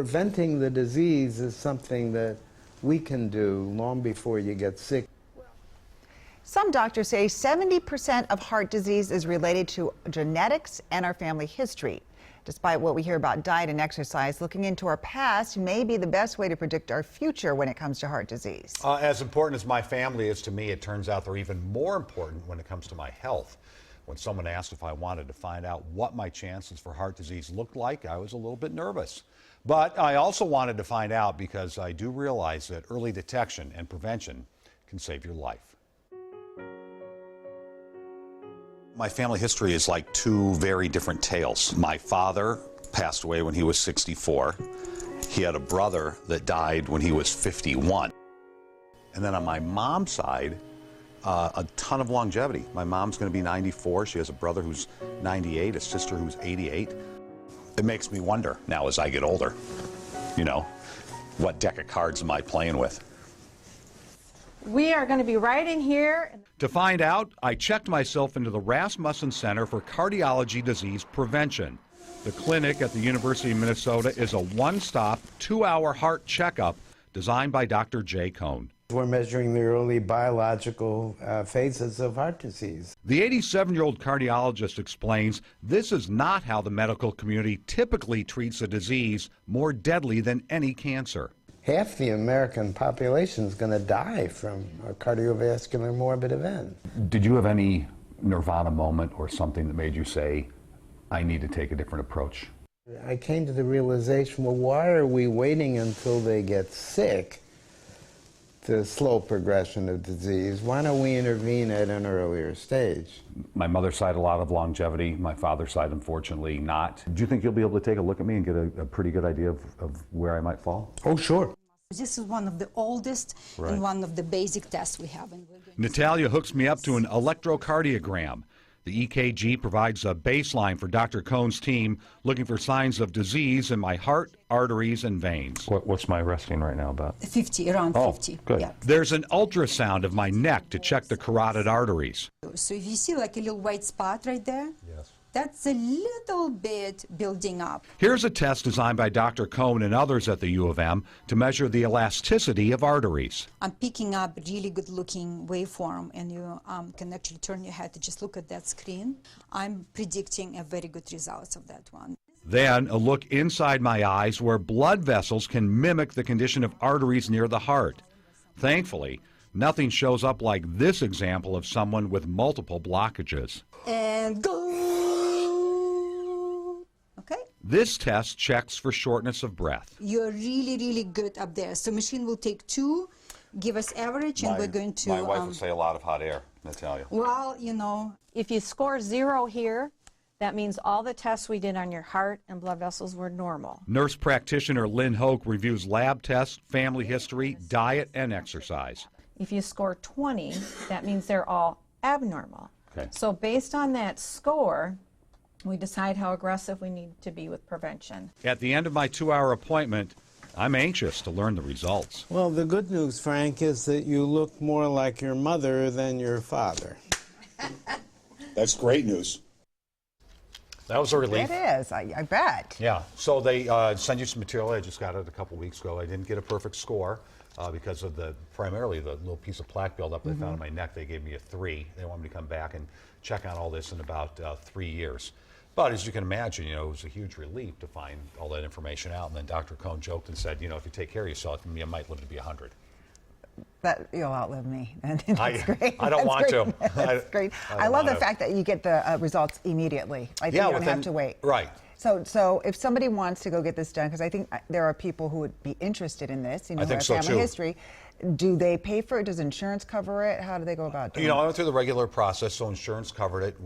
preventing the disease is something that we can do long before you get sick. Some doctors say 70% of heart disease is related to genetics and our family history. Despite what we hear about diet and exercise, looking into our past may be the best way to predict our future when it comes to heart disease. As important as my family is to me, it turns out they're even more important when it comes to my health. When someone asked if I wanted to find out what my chances for heart disease looked like, I was a little bit nervous. But I also wanted to find out because I do realize that early detection and prevention can save your life. My family history is like two very different tales. My father passed away when he was 64. He had a brother that died when he was 51. And then on my mom's side, a ton of longevity. My mom's going to be 94. She has a brother who's 98, a sister who's 88. It makes me wonder now as I get older, you know, what deck of cards am I playing with? We are going to be right in here. To find out, I checked myself into the Rasmussen Center for Cardiology Disease Prevention. The clinic at the University of Minnesota is a one-stop, 2-hour heart checkup designed by Dr. Jay Cohn. We're measuring the early biological phases of heart disease. The 87-year-old cardiologist explains this is not how the medical community typically treats a disease more deadly than any cancer. Half the American population is going to die from a cardiovascular morbid event. Did you have any nirvana moment or something that made you say, I need to take a different approach? I came to the realization, well, why are we waiting until they get sick to slow progression of disease? Why don't we intervene at an earlier stage? My mother's side, a lot of longevity. My father's side, unfortunately, not. Do you think you'll be able to take a look at me and get a pretty good idea of where I might fall? Oh, sure. This is one of the oldest and one of the basic tests we have. Natalia hooks me up to an electrocardiogram. The EKG provides a baseline for Dr. Cohn's team looking for signs of disease in my heart, arteries, and veins. What's my resting right now about? 50, around 50. Good. Yeah. There's an ultrasound of my neck to check the carotid arteries. So if you see like a little white spot right there, Yes. that's a little bit building up. Here's a test designed by Dr. Cohn and others at the U of M to measure the elasticity of arteries. I'm picking up really good looking waveform, and you can actually turn your head to just look at that screen. I'm predicting a very good results of that one. Then a look inside my eyes where blood vessels can mimic the condition of arteries near the heart. Thankfully, nothing shows up like this example of someone with multiple blockages. And go! Okay? This test checks for shortness of breath. You're really, really good up there. So machine will take 2, give us average, and we're going to... My wife would say a lot of hot air, Natalia. Well, you know... If you score 0 here, that means all the tests we did on your heart and blood vessels were normal. Nurse practitioner Lynn Hoke reviews lab tests, family history, diet, and exercise. If you score 20, that means they're all abnormal. Okay. So based on that score, we decide how aggressive we need to be with prevention. At the end of my 2-hour appointment, I'm anxious to learn the results. Well, the good news, Frank, is that you look more like your mother than your father. That's great news. That was a relief. It is, I bet. Yeah, so they send you some material. I just got it a couple weeks ago. I didn't get a perfect score because of primarily the little piece of plaque buildup they found in my neck. They gave me a 3. They want me to come back and check on all this in about 3 years. But as you can imagine, you know, it was a huge relief to find all that information out. And then Dr. Cohn joked and said, you know, if you take care of yourself, you might live to be 100. But you'll outlive me. That's great. I don't want to. That's great. I love the fact that you get the results immediately. I think you don't have to wait. Right. So if somebody wants to go get this done, because I think there are people who would be interested in this, you know, I think who so, have family too. history. Do they pay for it? Does insurance cover it? How do they go about doing it? You know, I went through the regular process, so insurance covered it,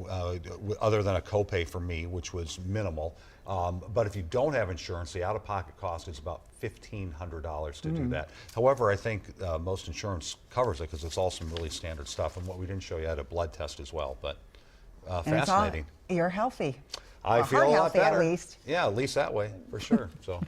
other than a copay for me, which was minimal. But if you don't have insurance, the out-of-pocket cost is about $1,500 to do that. However, I think most insurance covers it because it's all some really standard stuff. And what we didn't show you, I had a blood test as well, but fascinating. You're healthy. I feel heart a lot healthy better. at least. Yeah, at least that way, for sure. So.